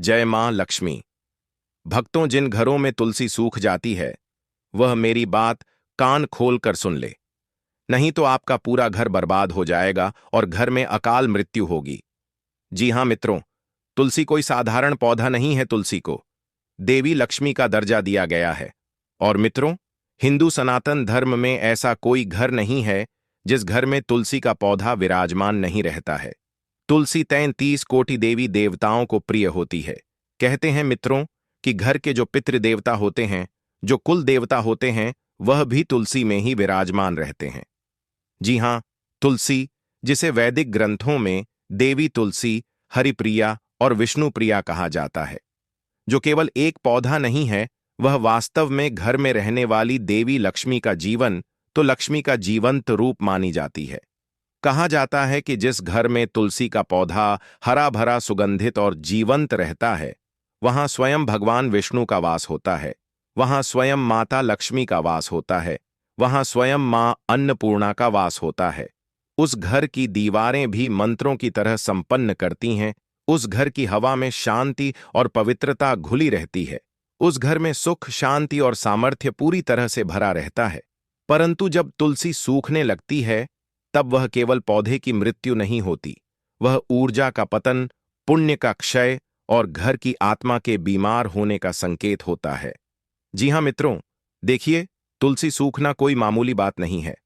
जय मां लक्ष्मी। भक्तों, जिन घरों में तुलसी सूख जाती है वह मेरी बात कान खोल कर सुन ले, नहीं तो आपका पूरा घर बर्बाद हो जाएगा और घर में अकाल मृत्यु होगी। जी हां मित्रों, तुलसी कोई साधारण पौधा नहीं है। तुलसी को देवी लक्ष्मी का दर्जा दिया गया है। और मित्रों, हिंदू सनातन धर्म में ऐसा कोई घर नहीं है जिस घर में तुलसी का पौधा विराजमान नहीं रहता है। तुलसी 33 कोटि देवी देवताओं को प्रिय होती है। कहते हैं मित्रों कि घर के जो पितृदेवता होते हैं, जो कुल देवता होते हैं, वह भी तुलसी में ही विराजमान रहते हैं। जी हां, तुलसी, जिसे वैदिक ग्रंथों में देवी तुलसी, हरिप्रिया और विष्णुप्रिया कहा जाता है, जो केवल एक पौधा नहीं है, वह वास्तव में घर में रहने वाली देवी लक्ष्मी का जीवन तो लक्ष्मी का जीवंत रूप मानी जाती है। कहा जाता है कि जिस घर में तुलसी का पौधा हरा भरा, सुगंधित और जीवंत रहता है, वहां स्वयं भगवान विष्णु का वास होता है, वहां स्वयं माता लक्ष्मी का वास होता है, वहां स्वयं मां अन्नपूर्णा का वास होता है। उस घर की दीवारें भी मंत्रों की तरह संपन्न करती हैं। उस घर की हवा में शांति और पवित्रता घुली रहती है। उस घर में सुख, शांति और सामर्थ्य पूरी तरह से भरा रहता है। परंतु जब तुलसी सूखने लगती है, तब वह केवल पौधे की मृत्यु नहीं होती, वह ऊर्जा का पतन, पुण्य का क्षय और घर की आत्मा के बीमार होने का संकेत होता है। जी हां मित्रों, देखिए, तुलसी सूखना कोई मामूली बात नहीं है।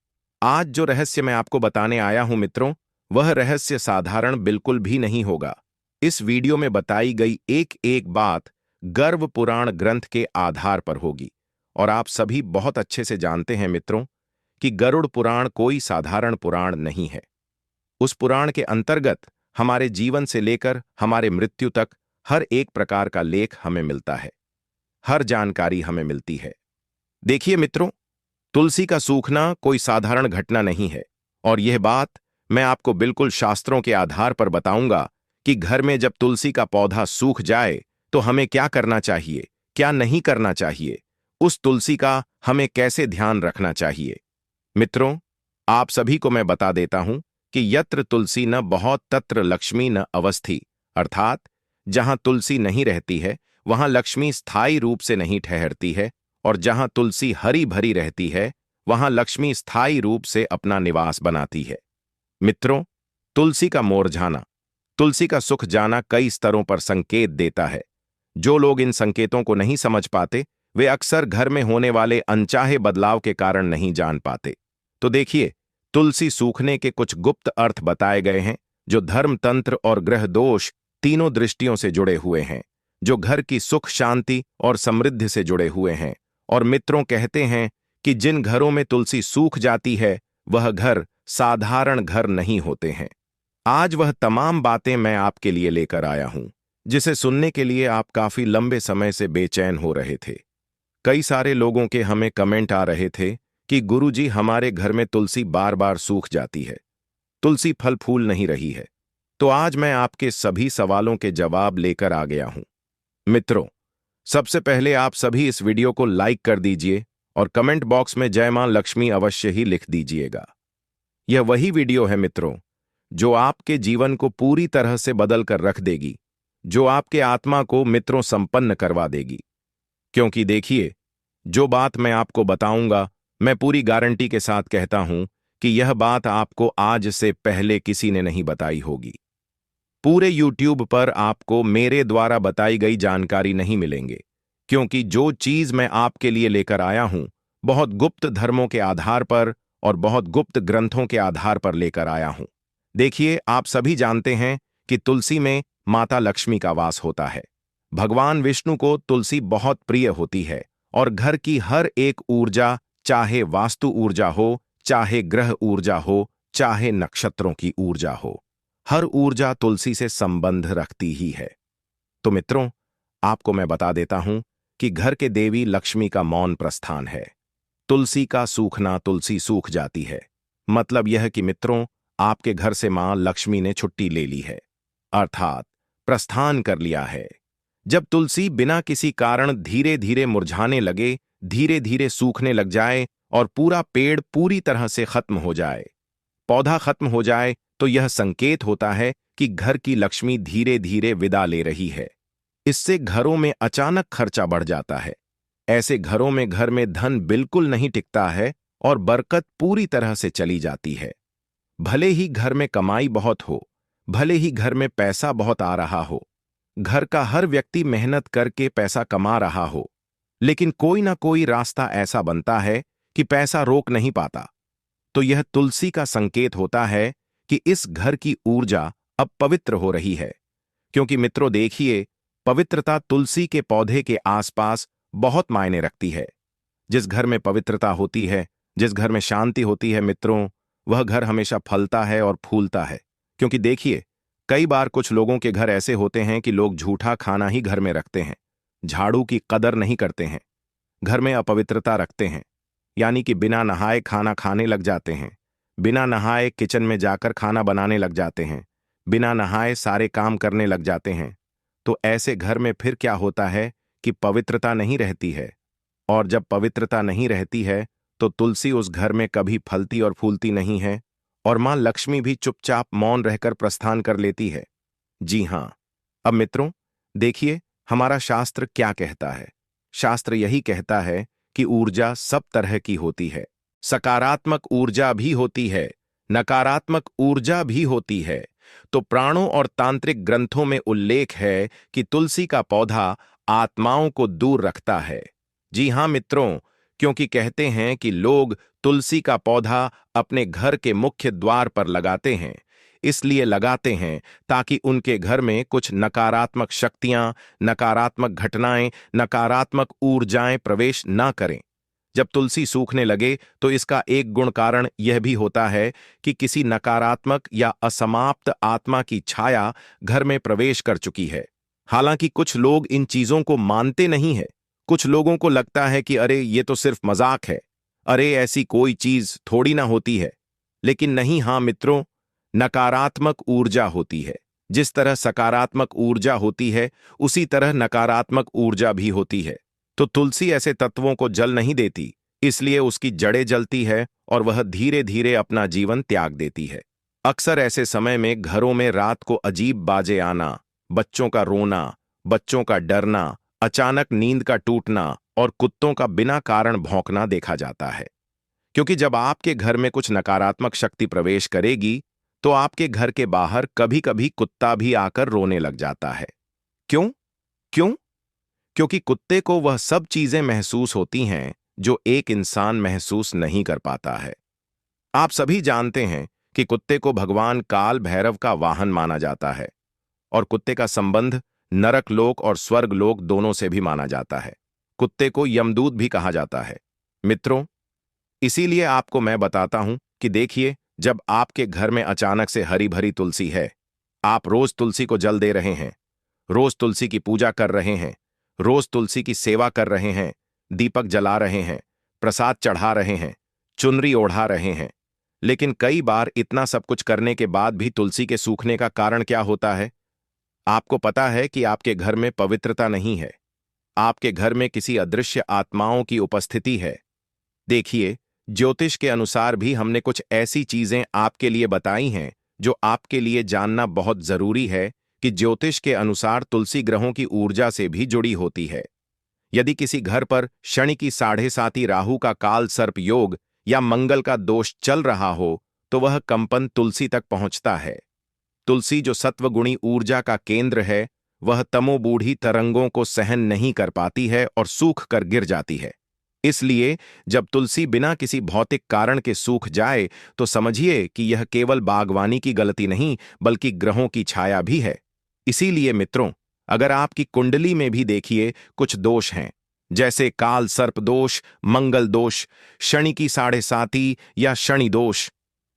आज जो रहस्य मैं आपको बताने आया हूं मित्रों, वह रहस्य साधारण बिल्कुल भी नहीं होगा। इस वीडियो में बताई गई एक एक बात गर्भ पुराण ग्रंथ के आधार पर होगी। और आप सभी बहुत अच्छे से जानते हैं मित्रों कि गरुड़ पुराण कोई साधारण पुराण नहीं है। उस पुराण के अंतर्गत हमारे जीवन से लेकर हमारे मृत्यु तक हर एक प्रकार का लेख हमें मिलता है, हर जानकारी हमें मिलती है। देखिए मित्रों, तुलसी का सूखना कोई साधारण घटना नहीं है। और यह बात मैं आपको बिल्कुल शास्त्रों के आधार पर बताऊंगा कि घर में जब तुलसी का पौधा सूख जाए तो हमें क्या करना चाहिए, क्या नहीं करना चाहिए, उस तुलसी का हमें कैसे ध्यान रखना चाहिए। मित्रों, आप सभी को मैं बता देता हूं कि यत्र तुलसी न बहुत तत्र लक्ष्मी न अवस्थी, अर्थात जहां तुलसी नहीं रहती है वहां लक्ष्मी स्थायी रूप से नहीं ठहरती है, और जहां तुलसी हरी भरी रहती है वहां लक्ष्मी स्थायी रूप से अपना निवास बनाती है। मित्रों, तुलसी का मुरझाना, तुलसी का सूख जाना कई स्तरों पर संकेत देता है। जो लोग इन संकेतों को नहीं समझ पाते, वे अक्सर घर में होने वाले अनचाहे बदलाव के कारण नहीं जान पाते। तो देखिए, तुलसी सूखने के कुछ गुप्त अर्थ बताए गए हैं, जो धर्म, तंत्र और ग्रह दोष तीनों दृष्टियों से जुड़े हुए हैं, जो घर की सुख, शांति और समृद्धि से जुड़े हुए हैं। और मित्रों, कहते हैं कि जिन घरों में तुलसी सूख जाती है वह घर साधारण घर नहीं होते हैं। आज वह तमाम बातें मैं आपके लिए लेकर आया हूं, जिसे सुनने के लिए आप काफी लंबे समय से बेचैन हो रहे थे। कई सारे लोगों के हमें कमेंट आ रहे थे कि गुरुजी, हमारे घर में तुलसी बार बार सूख जाती है, तुलसी फल फूल नहीं रही है। तो आज मैं आपके सभी सवालों के जवाब लेकर आ गया हूं। मित्रों, सबसे पहले आप सभी इस वीडियो को लाइक कर दीजिए और कमेंट बॉक्स में जय मां लक्ष्मी अवश्य ही लिख दीजिएगा। यह वही वीडियो है मित्रों, जो आपके जीवन को पूरी तरह से बदल कर रख देगी, जो आपके आत्मा को मित्रों संपन्न करवा देगी। क्योंकि देखिए, जो बात मैं आपको बताऊंगा, मैं पूरी गारंटी के साथ कहता हूं कि यह बात आपको आज से पहले किसी ने नहीं बताई होगी। पूरे YouTube पर आपको मेरे द्वारा बताई गई जानकारी नहीं मिलेंगे, क्योंकि जो चीज मैं आपके लिए लेकर आया हूं, बहुत गुप्त धर्मों के आधार पर और बहुत गुप्त ग्रंथों के आधार पर लेकर आया हूं। देखिए, आप सभी जानते हैं कि तुलसी में माता लक्ष्मी का वास होता है। भगवान विष्णु को तुलसी बहुत प्रिय होती है और घर की हर एक ऊर्जा, चाहे वास्तु ऊर्जा हो, चाहे ग्रह ऊर्जा हो, चाहे नक्षत्रों की ऊर्जा हो, हर ऊर्जा तुलसी से संबंध रखती ही है। तो मित्रों, आपको मैं बता देता हूं कि घर के देवी लक्ष्मी का मौन प्रस्थान है। तुलसी का सूखना, तुलसी सूख जाती है, मतलब यह कि मित्रों, आपके घर से मां लक्ष्मी ने छुट्टी ले ली है, अर्थात प्रस्थान कर लिया है। जब तुलसी बिना किसी कारण धीरे धीरे मुरझाने लगे, धीरे धीरे सूखने लग जाए और पूरा पेड़ पूरी तरह से खत्म हो जाए, पौधा खत्म हो जाए, तो यह संकेत होता है कि घर की लक्ष्मी धीरे धीरे विदा ले रही है। इससे घरों में अचानक खर्चा बढ़ जाता है। ऐसे घरों में घर में धन बिल्कुल नहीं टिकता है और बरकत पूरी तरह से चली जाती है। भले ही घर में कमाई बहुत हो, भले ही घर में पैसा बहुत आ रहा हो, घर का हर व्यक्ति मेहनत करके पैसा कमा रहा हो, लेकिन कोई ना कोई रास्ता ऐसा बनता है कि पैसा रोक नहीं पाता, तो यह तुलसी का संकेत होता है कि इस घर की ऊर्जा अब पवित्र हो रही है। क्योंकि मित्रों देखिए, पवित्रता तुलसी के पौधे के आसपास बहुत मायने रखती है। जिस घर में पवित्रता होती है, जिस घर में शांति होती है मित्रों, वह घर हमेशा फलता है और फूलता है। क्योंकि देखिए, कई बार कुछ लोगों के घर ऐसे होते हैं कि लोग झूठा खाना ही घर में रखते हैं, झाड़ू की कदर नहीं करते हैं, घर में अपवित्रता रखते हैं, यानी कि बिना नहाए खाना खाने लग जाते हैं, बिना नहाए किचन में जाकर खाना बनाने लग जाते हैं, बिना नहाए सारे काम करने लग जाते हैं। तो ऐसे घर में फिर क्या होता है कि पवित्रता नहीं रहती है, और जब पवित्रता नहीं रहती है तो तुलसी उस घर में कभी फलती और फूलती नहीं है, और मां लक्ष्मी भी चुपचाप मौन रहकर प्रस्थान कर लेती है। जी हां। अब मित्रों देखिए, हमारा शास्त्र क्या कहता है। शास्त्र यही कहता है कि ऊर्जा सब तरह की होती है। सकारात्मक ऊर्जा भी होती है, नकारात्मक ऊर्जा भी होती है। तो प्राणों और तांत्रिक ग्रंथों में उल्लेख है कि तुलसी का पौधा आत्माओं को दूर रखता है। जी हां मित्रों, क्योंकि कहते हैं कि लोग तुलसी का पौधा अपने घर के मुख्य द्वार पर लगाते हैं। इसलिए लगाते हैं ताकि उनके घर में कुछ नकारात्मक शक्तियां, नकारात्मक घटनाएं, नकारात्मक ऊर्जाएं प्रवेश ना करें। जब तुलसी सूखने लगे तो इसका एक गुण कारण यह भी होता है कि किसी नकारात्मक या असमाप्त आत्मा की छाया घर में प्रवेश कर चुकी है। हालांकि कुछ लोग इन चीजों को मानते नहीं है। कुछ लोगों को लगता है कि अरे ये तो सिर्फ मजाक है, अरे ऐसी कोई चीज थोड़ी ना होती है। लेकिन नहीं, हां मित्रों, नकारात्मक ऊर्जा होती है। जिस तरह सकारात्मक ऊर्जा होती है, उसी तरह नकारात्मक ऊर्जा भी होती है। तो तुलसी ऐसे तत्वों को जल नहीं देती, इसलिए उसकी जड़ें जलती है और वह धीरे धीरे अपना जीवन त्याग देती है। अक्सर ऐसे समय में घरों में रात को अजीब बाजे आना, बच्चों का रोना, बच्चों का डरना, अचानक नींद का टूटना और कुत्तों का बिना कारण भौंकना देखा जाता है। क्योंकि जब आपके घर में कुछ नकारात्मक शक्ति प्रवेश करेगी, तो आपके घर के बाहर कभी कभी कुत्ता भी आकर रोने लग जाता है। क्यों? क्यों? क्योंकि कुत्ते को वह सब चीजें महसूस होती हैं जो एक इंसान महसूस नहीं कर पाता है। आप सभी जानते हैं कि कुत्ते को भगवान काल भैरव का वाहन माना जाता है, और कुत्ते का संबंध नरक लोक और स्वर्ग लोक दोनों से भी माना जाता है। कुत्ते को यमदूत भी कहा जाता है। मित्रों, इसीलिए आपको मैं बताता हूं कि देखिए, जब आपके घर में अचानक से हरी भरी तुलसी है, आप रोज तुलसी को जल दे रहे हैं, रोज तुलसी की पूजा कर रहे हैं, रोज तुलसी की सेवा कर रहे हैं, दीपक जला रहे हैं, प्रसाद चढ़ा रहे हैं, चुनरी ओढ़ा रहे हैं, लेकिन कई बार इतना सब कुछ करने के बाद भी तुलसी के सूखने का कारण क्या होता है? आपको पता है कि आपके घर में पवित्रता नहीं है। आपके घर में किसी अदृश्य आत्माओं की उपस्थिति है। देखिए, ज्योतिष के अनुसार भी हमने कुछ ऐसी चीजें आपके लिए बताई हैं जो आपके लिए जानना बहुत जरूरी है कि ज्योतिष के अनुसार तुलसी ग्रहों की ऊर्जा से भी जुड़ी होती है। यदि किसी घर पर शनि की 7.5 राहु का काल सर्प योग या मंगल का दोष चल रहा हो, तो वह कंपन तुलसी तक पहुंचता है। तुलसी जो सत्वगुणी ऊर्जा का केंद्र है, वह तमोबूढ़ी तरंगों को सहन नहीं कर पाती है और सूख कर गिर जाती है। इसलिए जब तुलसी बिना किसी भौतिक कारण के सूख जाए, तो समझिए कि यह केवल बागवानी की गलती नहीं, बल्कि ग्रहों की छाया भी है। इसीलिए मित्रों, अगर आपकी कुंडली में भी देखिए कुछ दोष हैं, जैसे काल सर्प दोष, मंगल दोष, शनि की 7.5 या शनि दोष,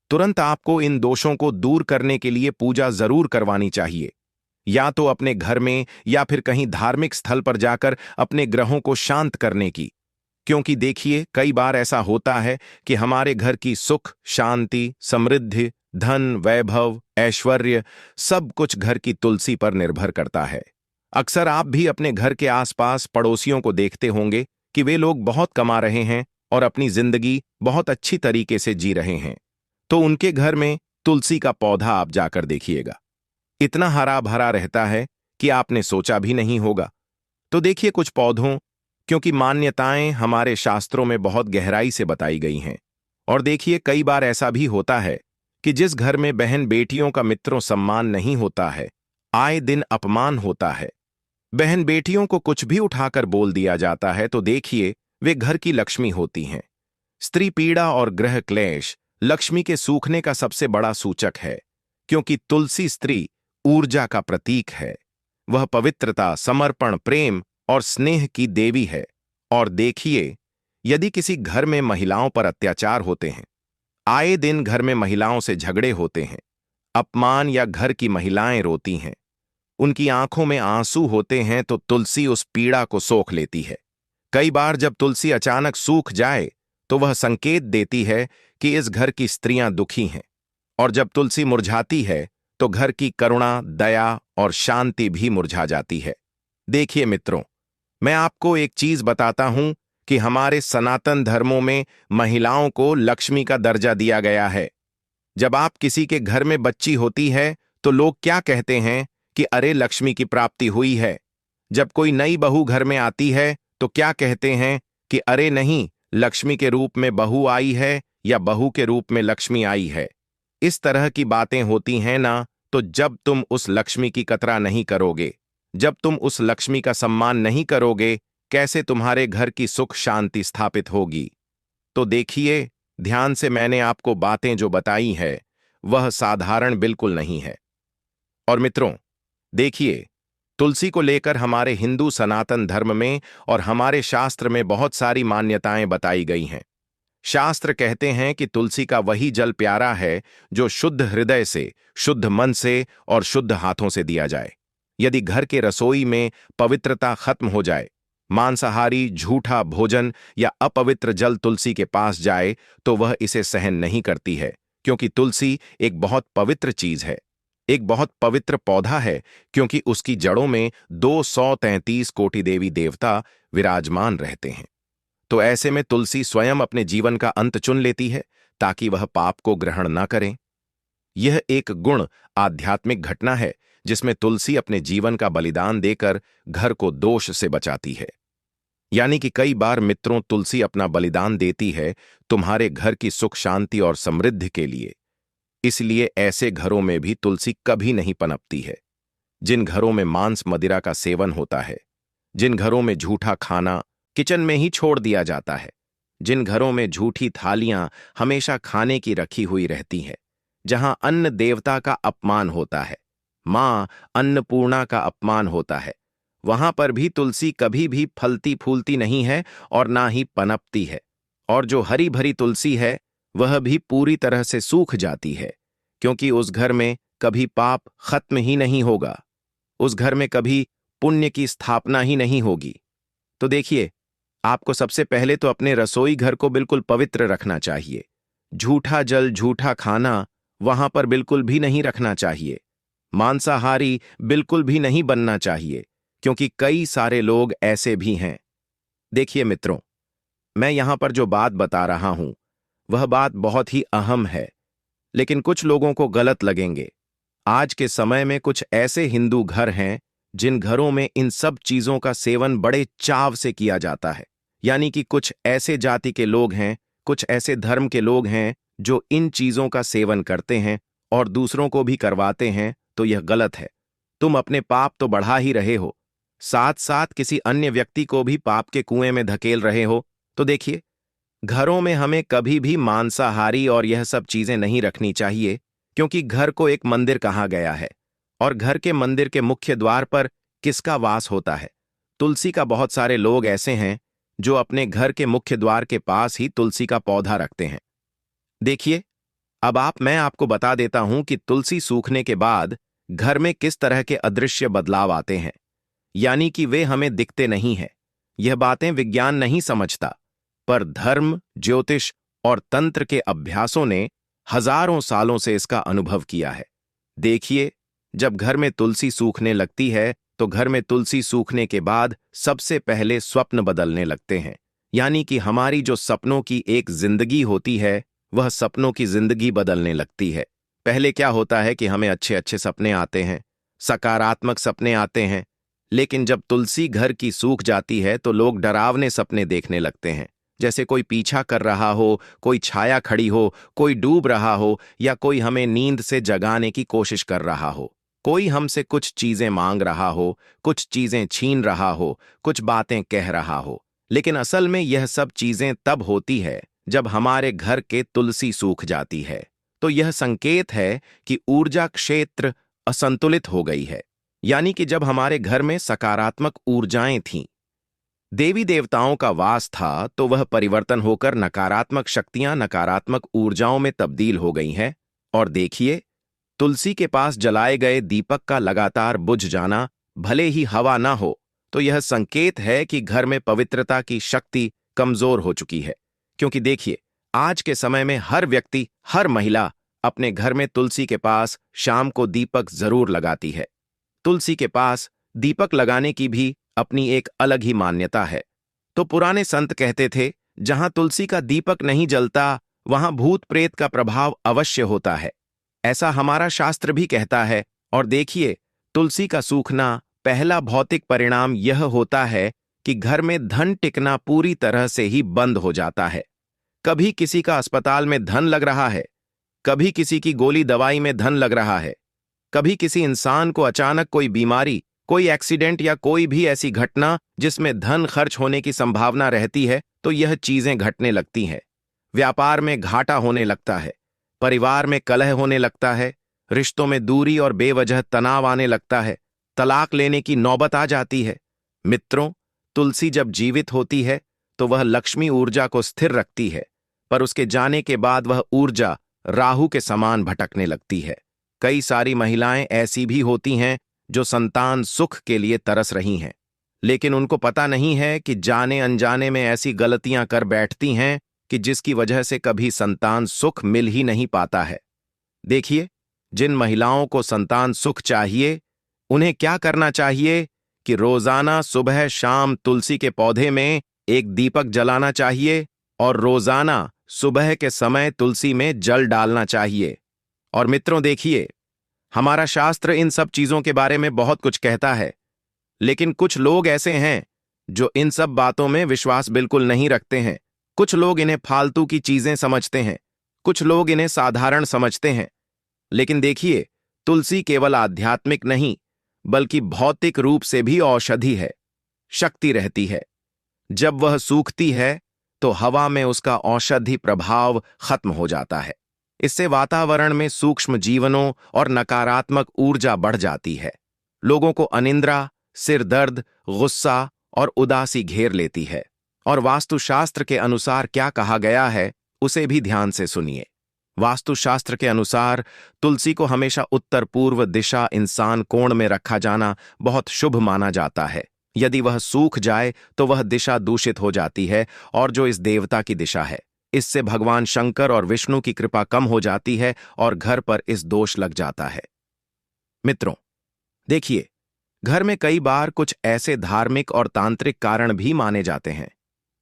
तुरंत आपको इन दोषों को दूर करने के लिए पूजा जरूर करवानी चाहिए। या तो अपने घर में या फिर कहीं धार्मिक स्थल पर जाकर अपने ग्रहों को शांत करने की। क्योंकि देखिए, कई बार ऐसा होता है कि हमारे घर की सुख, शांति, समृद्धि, धन, वैभव, ऐश्वर्य सब कुछ घर की तुलसी पर निर्भर करता है। अक्सर आप भी अपने घर के आसपास पड़ोसियों को देखते होंगे कि वे लोग बहुत कमा रहे हैं और अपनी जिंदगी बहुत अच्छी तरीके से जी रहे हैं, तो उनके घर में तुलसी का पौधा आप जाकर देखिएगा। इतना हरा भरा रहता है कि आपने सोचा भी नहीं होगा। तो देखिए कुछ पौधों, क्योंकि मान्यताएं हमारे शास्त्रों में बहुत गहराई से बताई गई हैं। और देखिए कई बार ऐसा भी होता है कि जिस घर में बहन बेटियों का मित्रों सम्मान नहीं होता है, आए दिन अपमान होता है, बहन बेटियों को कुछ भी उठाकर बोल दिया जाता है, तो देखिए वे घर की लक्ष्मी होती हैं। स्त्री पीड़ा और गृह क्लेश लक्ष्मी के सूखने का सबसे बड़ा सूचक है, क्योंकि तुलसी स्त्री ऊर्जा का प्रतीक है। वह पवित्रता, समर्पण, प्रेम और स्नेह की देवी है। और देखिए, यदि किसी घर में महिलाओं पर अत्याचार होते हैं, आए दिन घर में महिलाओं से झगड़े होते हैं, अपमान या घर की महिलाएं रोती हैं, उनकी आंखों में आंसू होते हैं, तो तुलसी उस पीड़ा को सोख लेती है। कई बार जब तुलसी अचानक सूख जाए तो वह संकेत देती है कि इस घर की स्त्रियां दुखी हैं। और जब तुलसी मुरझाती है तो घर की करुणा, दया और शांति भी मुरझा जाती है। देखिए मित्रों, मैं आपको एक चीज बताता हूं कि हमारे सनातन धर्मों में महिलाओं को लक्ष्मी का दर्जा दिया गया है। जब आप किसी के घर में बच्ची होती है तो लोग क्या कहते हैं कि अरे लक्ष्मी की प्राप्ति हुई है। जब कोई नई बहू घर में आती है तो क्या कहते हैं कि अरे नहीं, लक्ष्मी के रूप में बहू आई है या बहू के रूप में लक्ष्मी आई है। इस तरह की बातें होती हैं ना। तो जब तुम उस लक्ष्मी की कतरा नहीं करोगे, जब तुम उस लक्ष्मी का सम्मान नहीं करोगे, कैसे तुम्हारे घर की सुख शांति स्थापित होगी। तो देखिए, ध्यान से मैंने आपको बातें जो बताई है वह साधारण बिल्कुल नहीं है। और मित्रों, देखिए, तुलसी को लेकर हमारे हिंदू सनातन धर्म में और हमारे शास्त्र में बहुत सारी मान्यताएं बताई गई हैं। शास्त्र कहते हैं कि तुलसी का वही जल प्यारा है जो शुद्ध हृदय से, शुद्ध मन से और शुद्ध हाथों से दिया जाए। यदि घर के रसोई में पवित्रता खत्म हो जाए, मांसाहारी, झूठा भोजन या अपवित्र जल तुलसी के पास जाए, तो वह इसे सहन नहीं करती है, क्योंकि तुलसी एक बहुत पवित्र चीज है, एक बहुत पवित्र पौधा है, क्योंकि उसकी जड़ों में 233 कोटि देवी देवता विराजमान रहते हैं। तो ऐसे में तुलसी स्वयं अपने जीवन का अंत चुन लेती है ताकि वह पाप को ग्रहण न करें। यह एक गुण आध्यात्मिक घटना है जिसमें तुलसी अपने जीवन का बलिदान देकर घर को दोष से बचाती है। यानी कि कई बार मित्रों, तुलसी अपना बलिदान देती है तुम्हारे घर की सुख शांति और समृद्धि के लिए। इसलिए ऐसे घरों में भी तुलसी कभी नहीं पनपती है जिन घरों में मांस मदिरा का सेवन होता है, जिन घरों में झूठा खाना किचन में ही छोड़ दिया जाता है, जिन घरों में झूठी थालियां हमेशा खाने की रखी हुई रहती हैं, जहां अन्न देवता का अपमान होता है, मां अन्नपूर्णा का अपमान होता है, वहां पर भी तुलसी कभी भी फलती फूलती नहीं है और ना ही पनपती है। और जो हरी भरी तुलसी है वह भी पूरी तरह से सूख जाती है, क्योंकि उस घर में कभी पाप खत्म ही नहीं होगा, उस घर में कभी पुण्य की स्थापना ही नहीं होगी। तो देखिए, आपको सबसे पहले तो अपने रसोई घर को बिल्कुल पवित्र रखना चाहिए। झूठा जल, झूठा खाना वहां पर बिल्कुल भी नहीं रखना चाहिए। मांसाहारी बिल्कुल भी नहीं बनना चाहिए, क्योंकि कई सारे लोग ऐसे भी हैं। देखिए मित्रों, मैं यहां पर जो बात बता रहा हूं वह बात बहुत ही अहम है, लेकिन कुछ लोगों को गलत लगेंगे। आज के समय में कुछ ऐसे हिंदू घर हैं जिन घरों में इन सब चीजों का सेवन बड़े चाव से किया जाता है। यानी कि कुछ ऐसे जाति के लोग हैं, कुछ ऐसे धर्म के लोग हैं जो इन चीजों का सेवन करते हैं और दूसरों को भी करवाते हैं। तो यह गलत है। तुम अपने पाप तो बढ़ा ही रहे हो, साथ साथ किसी अन्य व्यक्ति को भी पाप के कुएं में धकेल रहे हो। तो देखिए, घरों में हमें कभी भी मांसाहारी और यह सब चीजें नहीं रखनी चाहिए, क्योंकि घर को एक मंदिर कहा गया है। और घर के मंदिर के मुख्य द्वार पर किसका वास होता है? तुलसी का। बहुत सारे लोग ऐसे हैं जो अपने घर के मुख्य द्वार के पास ही तुलसी का पौधा रखते हैं। देखिए, अब मैं आपको बता देता हूं कि तुलसी सूखने के बाद घर में किस तरह के अदृश्य बदलाव आते हैं। यानी कि वे हमें दिखते नहीं हैं। यह बातें विज्ञान नहीं समझता, पर धर्म, ज्योतिष और तंत्र के अभ्यासों ने हजारों सालों से इसका अनुभव किया है। देखिए, जब घर में तुलसी सूखने लगती है तो घर में तुलसी सूखने के बाद सबसे पहले स्वप्न बदलने लगते हैं। यानी कि हमारी जो सपनों की एक जिंदगी होती है वह सपनों की जिंदगी बदलने लगती है। पहले क्या होता है कि हमें अच्छे अच्छे सपने आते हैं, सकारात्मक सपने आते हैं। लेकिन जब तुलसी घर की सूख जाती है तो लोग डरावने सपने देखने लगते हैं, जैसे कोई पीछा कर रहा हो, कोई छाया खड़ी हो, कोई डूब रहा हो, या कोई हमें नींद से जगाने की कोशिश कर रहा हो। कोई हमसे कुछ चीजें मांग रहा हो, कुछ चीजें छीन रहा हो, कुछ बातें कह रहा हो। लेकिन असल में यह सब चीजें तब होती है जब हमारे घर के तुलसी सूख जाती है। तो यह संकेत है कि ऊर्जा क्षेत्र असंतुलित हो गई है, यानी कि जब हमारे घर में सकारात्मक ऊर्जाएं थीं, देवी देवताओं का वास था, तो वह परिवर्तन होकर नकारात्मक शक्तियां नकारात्मक ऊर्जाओं में तब्दील हो गई हैं। और देखिए, तुलसी के पास जलाए गए दीपक का लगातार बुझ जाना, भले ही हवा ना हो, तो यह संकेत है कि घर में पवित्रता की शक्ति कमजोर हो चुकी है। क्योंकि देखिए, आज के समय में हर व्यक्ति, हर महिला अपने घर में तुलसी के पास शाम को दीपक जरूर लगाती है। तुलसी के पास दीपक लगाने की भी अपनी एक अलग ही मान्यता है। तो पुराने संत कहते थे, जहां तुलसी का दीपक नहीं जलता, वहां भूत प्रेत का प्रभाव अवश्य होता है। ऐसा हमारा शास्त्र भी कहता है। और देखिए, तुलसी का सूखना पहला भौतिक परिणाम यह होता है कि घर में धन टिकना पूरी तरह से ही बंद हो जाता है। कभी किसी का अस्पताल में धन लग रहा है, कभी किसी की गोली दवाई में धन लग रहा है, कभी किसी इंसान को अचानक कोई बीमारी, कोई एक्सीडेंट या कोई भी ऐसी घटना जिसमें धन खर्च होने की संभावना रहती है, तो यह चीजें घटने लगती हैं। व्यापार में घाटा होने लगता है, परिवार में कलह होने लगता है, रिश्तों में दूरी और बेवजह तनाव आने लगता है, तलाक लेने की नौबत आ जाती है। मित्रों, तुलसी जब जीवित होती है तो वह लक्ष्मी ऊर्जा को स्थिर रखती है, पर उसके जाने के बाद वह ऊर्जा राहु के समान भटकने लगती है। कई सारी महिलाएं ऐसी भी होती हैं जो संतान सुख के लिए तरस रही हैं, लेकिन उनको पता नहीं है कि जाने अनजाने में ऐसी गलतियां कर बैठती हैं कि जिसकी वजह से कभी संतान सुख मिल ही नहीं पाता है। देखिए, जिन महिलाओं को संतान सुख चाहिए, उन्हें क्या करना चाहिए कि रोजाना सुबह शाम तुलसी के पौधे में एक दीपक जलाना चाहिए और रोजाना सुबह के समय तुलसी में जल डालना चाहिए। और मित्रों देखिए, हमारा शास्त्र इन सब चीजों के बारे में बहुत कुछ कहता है, लेकिन कुछ लोग ऐसे हैं जो इन सब बातों में विश्वास बिल्कुल नहीं रखते हैं। कुछ लोग इन्हें फालतू की चीजें समझते हैं, कुछ लोग इन्हें साधारण समझते हैं। लेकिन देखिए, तुलसी केवल आध्यात्मिक नहीं, बल्कि भौतिक रूप से भी औषधि है, शक्ति रहती है। जब वह सूखती है तो हवा में उसका औषधि प्रभाव खत्म हो जाता है। इससे वातावरण में सूक्ष्म जीवनों और नकारात्मक ऊर्जा बढ़ जाती है। लोगों को अनिद्रा, सिर दर्द, गुस्सा और उदासी घेर लेती है। और वास्तुशास्त्र के अनुसार क्या कहा गया है, उसे भी ध्यान से सुनिए। वास्तुशास्त्र के अनुसार तुलसी को हमेशा उत्तर पूर्व दिशा इंसान कोण में रखा जाना बहुत शुभ माना जाता है। यदि वह सूख जाए तो वह दिशा दूषित हो जाती है, और जो इस देवता की दिशा है, इससे भगवान शंकर और विष्णु की कृपा कम हो जाती है और घर पर इस दोष लग जाता है। मित्रों देखिए, घर में कई बार कुछ ऐसे धार्मिक और तांत्रिक कारण भी माने जाते हैं।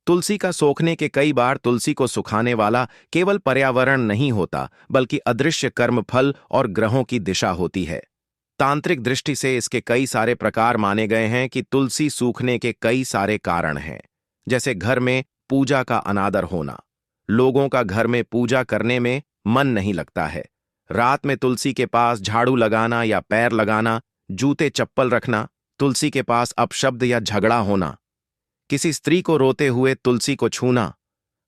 तुलसी का सोखने के कई बार तुलसी को सुखाने वाला केवल पर्यावरण नहीं होता, बल्कि अदृश्य कर्मफल और ग्रहों की दिशा होती है। तांत्रिक दृष्टि से इसके कई सारे प्रकार माने गए हैं कि तुलसी सूखने के कई सारे कारण हैं, जैसे घर में पूजा का अनादर होना, लोगों का घर में पूजा करने में मन नहीं लगता है, रात में तुलसी के पास झाड़ू लगाना या पैर लगाना, जूते चप्पल रखना, तुलसी के पास अपशब्द या झगड़ा होना, किसी स्त्री को रोते हुए तुलसी को छूना।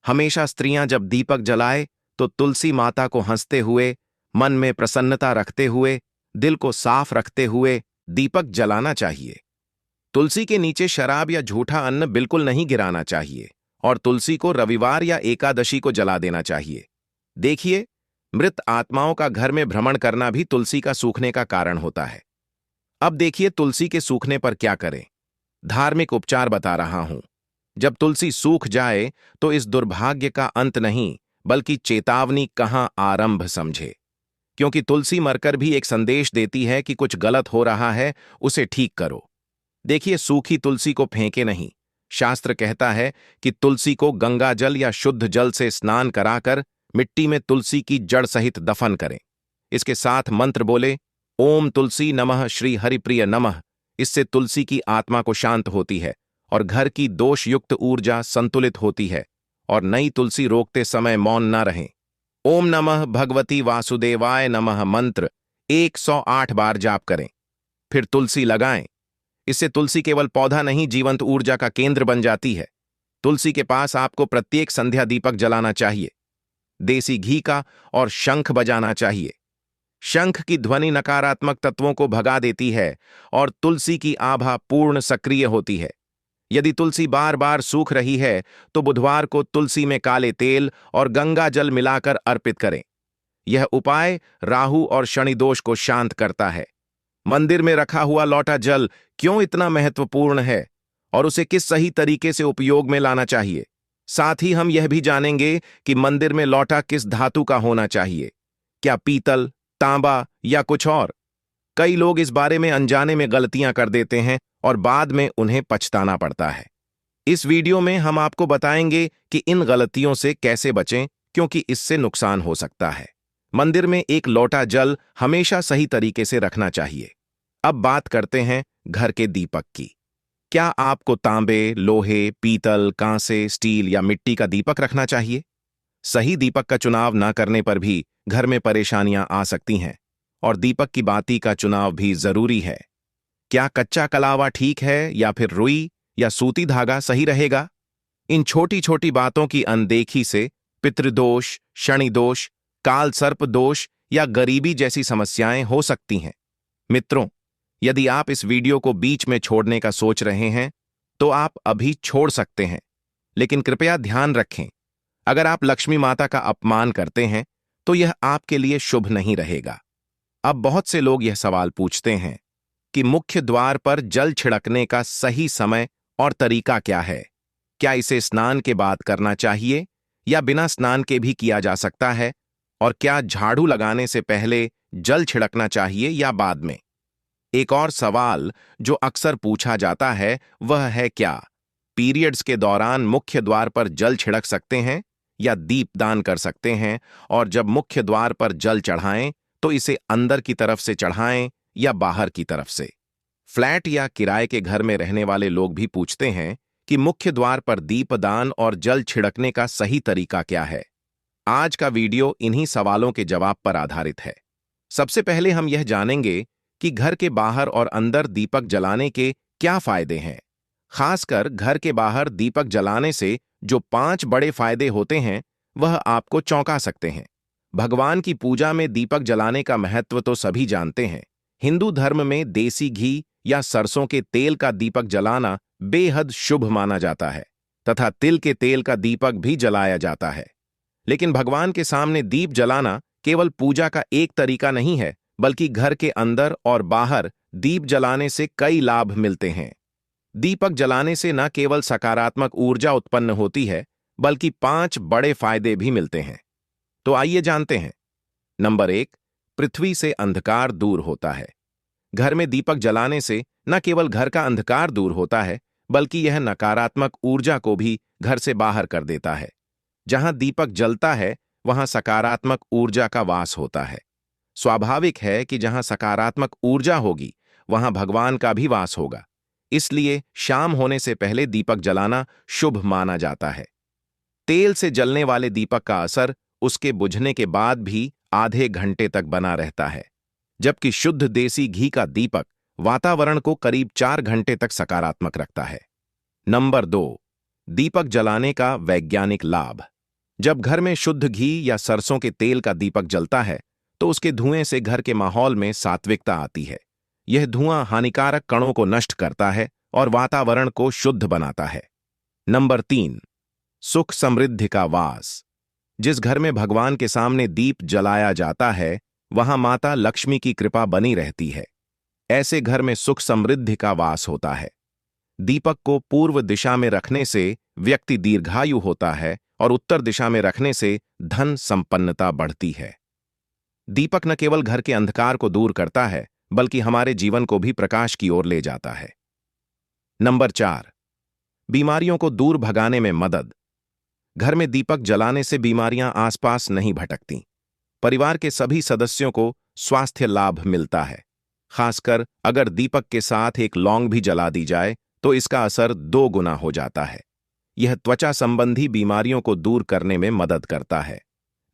हमेशा स्त्रियां जब दीपक जलाए तो तुलसी माता को हंसते हुए, मन में प्रसन्नता रखते हुए, दिल को साफ रखते हुए दीपक जलाना चाहिए। तुलसी के नीचे शराब या झूठा अन्न बिल्कुल नहीं गिराना चाहिए, और तुलसी को रविवार या एकादशी को जला देना चाहिए। देखिए, मृत आत्माओं का घर में भ्रमण करना भी तुलसी का सूखने का कारण होता है। अब देखिए, तुलसी के सूखने पर क्या करें। धार्मिक उपचार बता रहा हूं। जब तुलसी सूख जाए तो इस दुर्भाग्य का अंत नहीं, बल्कि चेतावनी कहां आरंभ समझे। क्योंकि तुलसी मरकर भी एक संदेश देती है कि कुछ गलत हो रहा है, उसे ठीक करो। देखिए, सूखी तुलसी को फेंके नहीं। शास्त्र कहता है कि तुलसी को गंगा जल या शुद्ध जल से स्नान कराकर मिट्टी में तुलसी की जड़ सहित दफन करें। इसके साथ मंत्र बोले, ओम तुलसी नमः श्री हरिप्रिय नमः। इससे तुलसी की आत्मा को शांत होती है और घर की दोषयुक्त ऊर्जा संतुलित होती है और नई तुलसी रोकते समय मौन न रहें। ओम नमः भगवती वासुदेवाय नमः मंत्र 108 बार जाप करें, फिर तुलसी लगाएं। इससे तुलसी केवल पौधा नहीं, जीवंत ऊर्जा का केंद्र बन जाती है। तुलसी के पास आपको प्रत्येक संध्या दीपक जलाना चाहिए, देसी घी का, और शंख बजाना चाहिए। शंख की ध्वनि नकारात्मक तत्वों को भगा देती है और तुलसी की आभा पूर्ण सक्रिय होती है। यदि तुलसी बार बार सूख रही है तो बुधवार को तुलसी में काले तेल और गंगा जल मिलाकर अर्पित करें। यह उपाय राहु और शनि दोष को शांत करता है। मंदिर में रखा हुआ लौटा जल क्यों इतना महत्वपूर्ण है और उसे किस सही तरीके से उपयोग में लाना चाहिए। साथ ही हम यह भी जानेंगे कि मंदिर में लौटा किस धातु का होना चाहिए, क्या पीतल, तांबा या कुछ और। कई लोग इस बारे में अनजाने में गलतियां कर देते हैं और बाद में उन्हें पछताना पड़ता है। इस वीडियो में हम आपको बताएंगे कि इन गलतियों से कैसे बचें, क्योंकि इससे नुकसान हो सकता है। मंदिर में एक लोटा जल हमेशा सही तरीके से रखना चाहिए। अब बात करते हैं घर के दीपक की। क्या आपको तांबे, लोहे, पीतल, कांसे, स्टील या मिट्टी का दीपक रखना चाहिए? सही दीपक का चुनाव न करने पर भी घर में परेशानियां आ सकती हैं और दीपक की बाती का चुनाव भी जरूरी है। क्या कच्चा कलावा ठीक है या फिर रुई या सूती धागा सही रहेगा? इन छोटी छोटी बातों की अनदेखी से पितृदोष, शनि दोष, काल सर्प दोष या गरीबी जैसी समस्याएं हो सकती हैं। मित्रों, यदि आप इस वीडियो को बीच में छोड़ने का सोच रहे हैं तो आप अभी छोड़ सकते हैं, लेकिन कृपया ध्यान रखें, अगर आप लक्ष्मी माता का अपमान करते हैं तो यह आपके लिए शुभ नहीं रहेगा। अब बहुत से लोग यह सवाल पूछते हैं कि मुख्य द्वार पर जल छिड़कने का सही समय और तरीका क्या है? क्या इसे स्नान के बाद करना चाहिए या बिना स्नान के भी किया जा सकता है? और क्या झाड़ू लगाने से पहले जल छिड़कना चाहिए या बाद में? एक और सवाल जो अक्सर पूछा जाता है वह है, क्या पीरियड्स के दौरान मुख्य द्वार पर जल छिड़क सकते हैं या दीपदान कर सकते हैं? और जब मुख्य द्वार पर जल चढ़ाएं तो इसे अंदर की तरफ से चढ़ाएं या बाहर की तरफ से? फ्लैट या किराए के घर में रहने वाले लोग भी पूछते हैं कि मुख्य द्वार पर दीपदान और जल छिड़कने का सही तरीका क्या है। आज का वीडियो इन्हीं सवालों के जवाब पर आधारित है। सबसे पहले हम यह जानेंगे कि घर के बाहर और अंदर दीपक जलाने के क्या फायदे हैं। खासकर घर के बाहर दीपक जलाने से जो 5 बड़े फायदे होते हैं वह आपको चौंका सकते हैं। भगवान की पूजा में दीपक जलाने का महत्व तो सभी जानते हैं। हिंदू धर्म में देसी घी या सरसों के तेल का दीपक जलाना बेहद शुभ माना जाता है तथा तिल के तेल का दीपक भी जलाया जाता है। लेकिन भगवान के सामने दीप जलाना केवल पूजा का एक तरीका नहीं है, बल्कि घर के अंदर और बाहर दीप जलाने से कई लाभ मिलते हैं। दीपक जलाने से न केवल सकारात्मक ऊर्जा उत्पन्न होती है, बल्कि 5 बड़े फायदे भी मिलते हैं। तो आइए जानते हैं। नंबर 1, पृथ्वी से अंधकार दूर होता है। घर में दीपक जलाने से न केवल घर का अंधकार दूर होता है, बल्कि यह नकारात्मक ऊर्जा को भी घर से बाहर कर देता है। जहां दीपक जलता है वहां सकारात्मक ऊर्जा का वास होता है। स्वाभाविक है कि जहां सकारात्मक ऊर्जा होगी वहां भगवान का भी वास होगा। इसलिए शाम होने से पहले दीपक जलाना शुभ माना जाता है। तेल से जलने वाले दीपक का असर उसके बुझने के बाद भी आधे घंटे तक बना रहता है, जबकि शुद्ध देसी घी का दीपक वातावरण को करीब 4 घंटे तक सकारात्मक रखता है। नंबर 2, दीपक जलाने का वैज्ञानिक लाभ। जब घर में शुद्ध घी या सरसों के तेल का दीपक जलता है तो उसके धुएं से घर के माहौल में सात्विकता आती है। यह धुआं हानिकारक कणों को नष्ट करता है और वातावरण को शुद्ध बनाता है। नंबर 3, सुख समृद्धि का वास। जिस घर में भगवान के सामने दीप जलाया जाता है वहां माता लक्ष्मी की कृपा बनी रहती है। ऐसे घर में सुख समृद्धि का वास होता है। दीपक को पूर्व दिशा में रखने से व्यक्ति दीर्घायु होता है और उत्तर दिशा में रखने से धन संपन्नता बढ़ती है। दीपक न केवल घर के अंधकार को दूर करता है, बल्कि हमारे जीवन को भी प्रकाश की ओर ले जाता है। नंबर 4, बीमारियों को दूर भगाने में मदद। घर में दीपक जलाने से बीमारियां आसपास नहीं भटकती। परिवार के सभी सदस्यों को स्वास्थ्य लाभ मिलता है। खासकर अगर दीपक के साथ एक लौंग भी जला दी जाए तो इसका असर 2 गुना हो जाता है। यह त्वचा संबंधी बीमारियों को दूर करने में मदद करता है।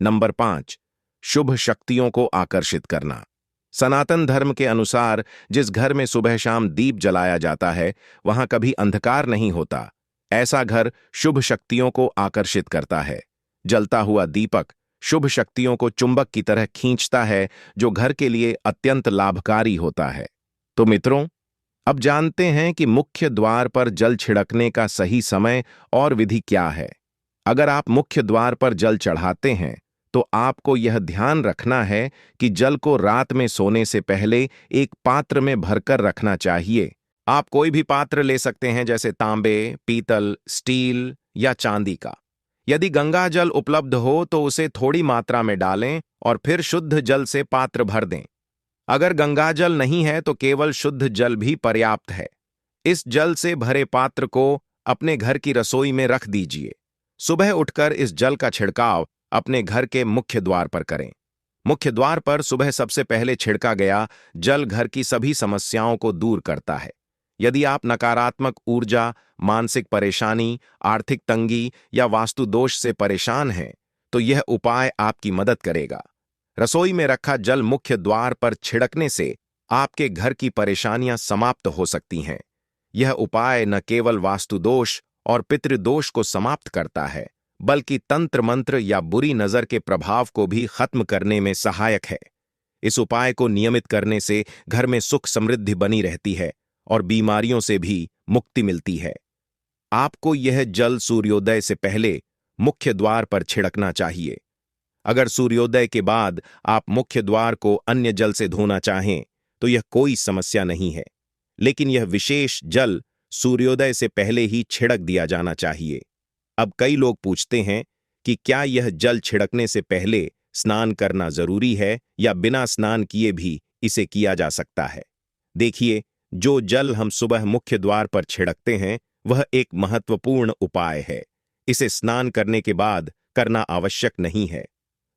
नंबर 5, शुभ शक्तियों को आकर्षित करना। सनातन धर्म के अनुसार जिस घर में सुबह शाम दीप जलाया जाता है वहां कभी अंधकार नहीं होता। ऐसा घर शुभ शक्तियों को आकर्षित करता है। जलता हुआ दीपक शुभ शक्तियों को चुंबक की तरह खींचता है, जो घर के लिए अत्यंत लाभकारी होता है। तो मित्रों, अब जानते हैं कि मुख्य द्वार पर जल छिड़कने का सही समय और विधि क्या है। अगर आप मुख्य द्वार पर जल चढ़ाते हैं तो आपको यह ध्यान रखना है कि जल को रात में सोने से पहले एक पात्र में भरकर रखना चाहिए। आप कोई भी पात्र ले सकते हैं, जैसे तांबे, पीतल, स्टील या चांदी का। यदि गंगा जल उपलब्ध हो तो उसे थोड़ी मात्रा में डालें और फिर शुद्ध जल से पात्र भर दें। अगर गंगा जल नहीं है तो केवल शुद्ध जल भी पर्याप्त है। इस जल से भरे पात्र को अपने घर की रसोई में रख दीजिए। सुबह उठकर इस जल का छिड़काव अपने घर के मुख्य द्वार पर करें। मुख्य द्वार पर सुबह सबसे पहले छिड़का गया जल घर की सभी समस्याओं को दूर करता है। यदि आप नकारात्मक ऊर्जा, मानसिक परेशानी, आर्थिक तंगी या वास्तु दोष से परेशान हैं, तो यह उपाय आपकी मदद करेगा। रसोई में रखा जल मुख्य द्वार पर छिड़कने से आपके घर की परेशानियां समाप्त हो सकती हैं। यह उपाय न केवल वास्तु दोष और पितृदोष को समाप्त करता है, बल्कि तंत्र मंत्र या बुरी नजर के प्रभाव को भी खत्म करने में सहायक है। इस उपाय को नियमित करने से घर में सुख समृद्धि बनी रहती है और बीमारियों से भी मुक्ति मिलती है। आपको यह जल सूर्योदय से पहले मुख्य द्वार पर छिड़कना चाहिए। अगर सूर्योदय के बाद आप मुख्य द्वार को अन्य जल से धोना चाहें तो यह कोई समस्या नहीं है, लेकिन यह विशेष जल सूर्योदय से पहले ही छिड़क दिया जाना चाहिए। अब कई लोग पूछते हैं कि क्या यह जल छिड़कने से पहले स्नान करना जरूरी है या बिना स्नान किए भी इसे किया जा सकता है। देखिए, जो जल हम सुबह मुख्य द्वार पर छिड़कते हैं वह एक महत्वपूर्ण उपाय है। इसे स्नान करने के बाद करना आवश्यक नहीं है।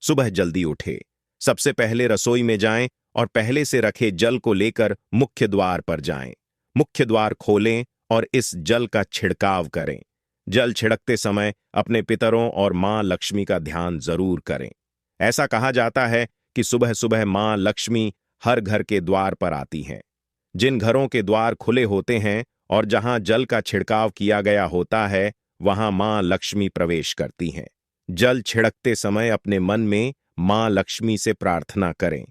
सुबह जल्दी उठे, सबसे पहले रसोई में जाएं और पहले से रखे जल को लेकर मुख्य द्वार पर जाएं। मुख्य द्वार खोलें और इस जल का छिड़काव करें। जल छिड़कते समय अपने पितरों और मां लक्ष्मी का ध्यान जरूर करें। ऐसा कहा जाता है कि सुबह सुबह मां लक्ष्मी हर घर के द्वार पर आती हैं। जिन घरों के द्वार खुले होते हैं और जहां जल का छिड़काव किया गया होता है, वहां मां लक्ष्मी प्रवेश करती हैं। जल छिड़कते समय अपने मन में मां लक्ष्मी से प्रार्थना करें,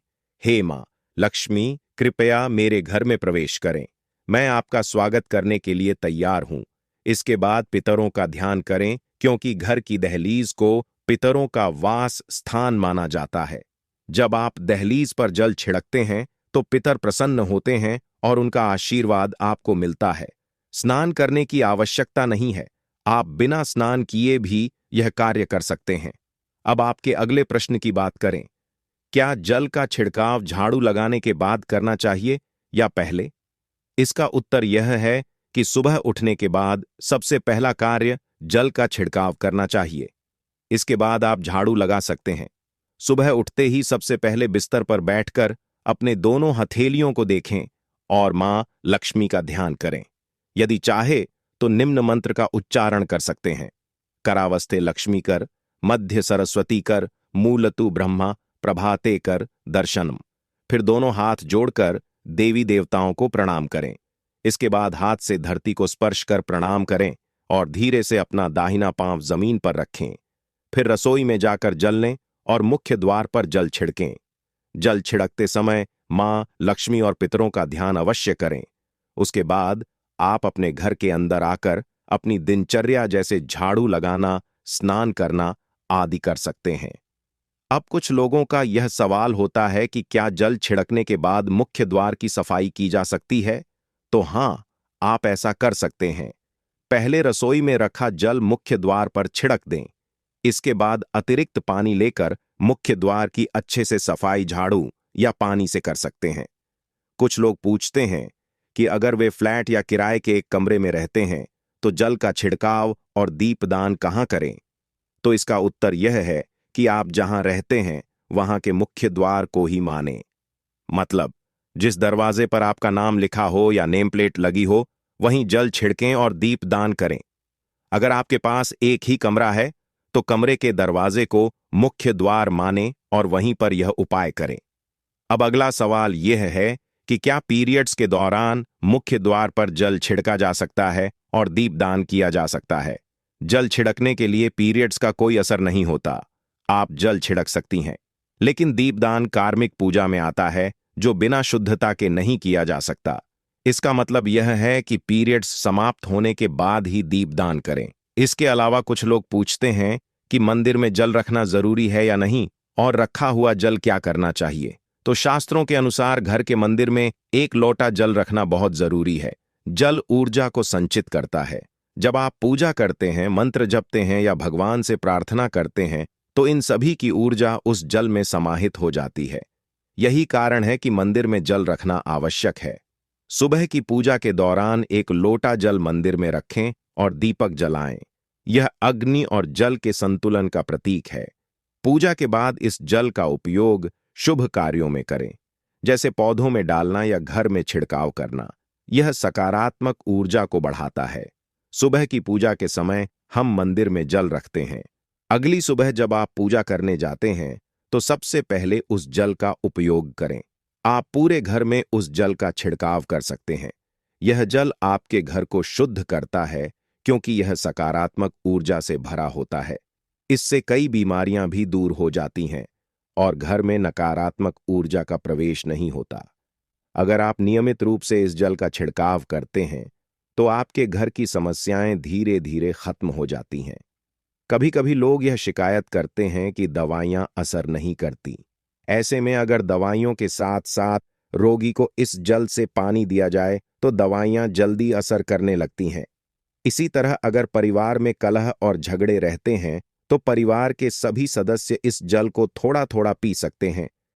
हे मां लक्ष्मी, कृपया मेरे घर में प्रवेश करें। मैं आपका स्वागत करने के लिए तैयार हूं। इसके बाद पितरों का ध्यान करें, क्योंकि घर की दहलीज को पितरों का वास स्थान माना जाता है। जब आप दहलीज पर जल छिड़कते हैं तो पितर प्रसन्न होते हैं और उनका आशीर्वाद आपको मिलता है। स्नान करने की आवश्यकता नहीं है, आप बिना स्नान किए भी यह कार्य कर सकते हैं। अब आपके अगले प्रश्न की बात करें, क्या जल का छिड़काव झाड़ू लगाने के बाद करना चाहिए या पहले? इसका उत्तर यह है कि सुबह उठने के बाद सबसे पहला कार्य जल का छिड़काव करना चाहिए। इसके बाद आप झाड़ू लगा सकते हैं। सुबह उठते ही सबसे पहले बिस्तर पर बैठकर अपने दोनों हथेलियों को देखें और मां लक्ष्मी का ध्यान करें। यदि चाहे तो निम्न मंत्र का उच्चारण कर सकते हैं, करावस्ते लक्ष्मी कर, मध्य सरस्वती कर, मूलतु ब्रह्मा, प्रभाते कर दर्शनम। फिर दोनों हाथ जोड़कर देवी देवताओं को प्रणाम करें। इसके बाद हाथ से धरती को स्पर्श कर प्रणाम करें और धीरे से अपना दाहिना पांव जमीन पर रखें। फिर रसोई में जाकर जल लें और मुख्य द्वार पर जल छिड़कें। जल छिड़कते समय मां लक्ष्मी और पितरों का ध्यान अवश्य करें। उसके बाद आप अपने घर के अंदर आकर अपनी दिनचर्या जैसे झाड़ू लगाना, स्नान करना आदि कर सकते हैं। अब कुछ लोगों का यह सवाल होता है कि क्या जल छिड़कने के बाद मुख्य द्वार की सफाई की जा सकती है? तो हां, आप ऐसा कर सकते हैं। पहले रसोई में रखा जल मुख्य द्वार पर छिड़क दें। इसके बाद अतिरिक्त पानी लेकर मुख्य द्वार की अच्छे से सफाई झाड़ू या पानी से कर सकते हैं। कुछ लोग पूछते हैं कि अगर वे फ्लैट या किराए के एक कमरे में रहते हैं तो जल का छिड़काव और दीपदान कहां करें? तो इसका उत्तर यह है कि आप जहां रहते हैं वहां के मुख्य द्वार को ही मानें। मतलब जिस दरवाजे पर आपका नाम लिखा हो या नेम प्लेट लगी हो वहीं जल छिड़कें और दीपदान करें। अगर आपके पास एक ही कमरा है तो कमरे के दरवाजे को मुख्य द्वार मानें और वहीं पर यह उपाय करें। अब अगला सवाल यह है कि क्या पीरियड्स के दौरान मुख्य द्वार पर जल छिड़का जा सकता है और दीपदान किया जा सकता है? जल छिड़कने के लिए पीरियड्स का कोई असर नहीं होता। आप जल छिड़क सकती हैं, लेकिन दीपदान कार्मिक पूजा में आता है जो बिना शुद्धता के नहीं किया जा सकता। इसका मतलब यह है कि पीरियड्स समाप्त होने के बाद ही दीपदान करें। इसके अलावा कुछ लोग पूछते हैं कि मंदिर में जल रखना जरूरी है या नहीं और रखा हुआ जल क्या करना चाहिए। तो शास्त्रों के अनुसार घर के मंदिर में 1 लोटा जल रखना बहुत जरूरी है। जल ऊर्जा को संचित करता है। जब आप पूजा करते हैं, मंत्र जपते हैं या भगवान से प्रार्थना करते हैं तो इन सभी की ऊर्जा उस जल में समाहित हो जाती है। यही कारण है कि मंदिर में जल रखना आवश्यक है। सुबह की पूजा के दौरान 1 लोटा जल मंदिर में रखें और दीपक जलाएं। यह अग्नि और जल के संतुलन का प्रतीक है। पूजा के बाद इस जल का उपयोग शुभ कार्यों में करें, जैसे पौधों में डालना या घर में छिड़काव करना। यह सकारात्मक ऊर्जा को बढ़ाता है। सुबह की पूजा के समय हम मंदिर में जल रखते हैं। अगली सुबह जब आप पूजा करने जाते हैं तो सबसे पहले उस जल का उपयोग करें। आप पूरे घर में उस जल का छिड़काव कर सकते हैं। यह जल आपके घर को शुद्ध करता है क्योंकि यह सकारात्मक ऊर्जा से भरा होता है। इससे कई बीमारियां भी दूर हो जाती हैं और घर में नकारात्मक ऊर्जा का प्रवेश नहीं होता। अगर आप नियमित रूप से इस जल का छिड़काव करते हैं तो आपके घर की समस्याएं धीरे धीरे खत्म हो जाती हैं। कभी कभी लोग यह शिकायत करते हैं कि दवाइयां असर नहीं करती। ऐसे में अगर दवाइयों के साथ साथ रोगी को इस जल से पानी दिया जाए तो दवाइयां जल्दी असर करने लगती हैं। इसी तरह अगर परिवार में कलह और झगड़े रहते हैं तो परिवार के सभी सदस्य इस जल को थोड़ा थोड़ा पी सकते हैं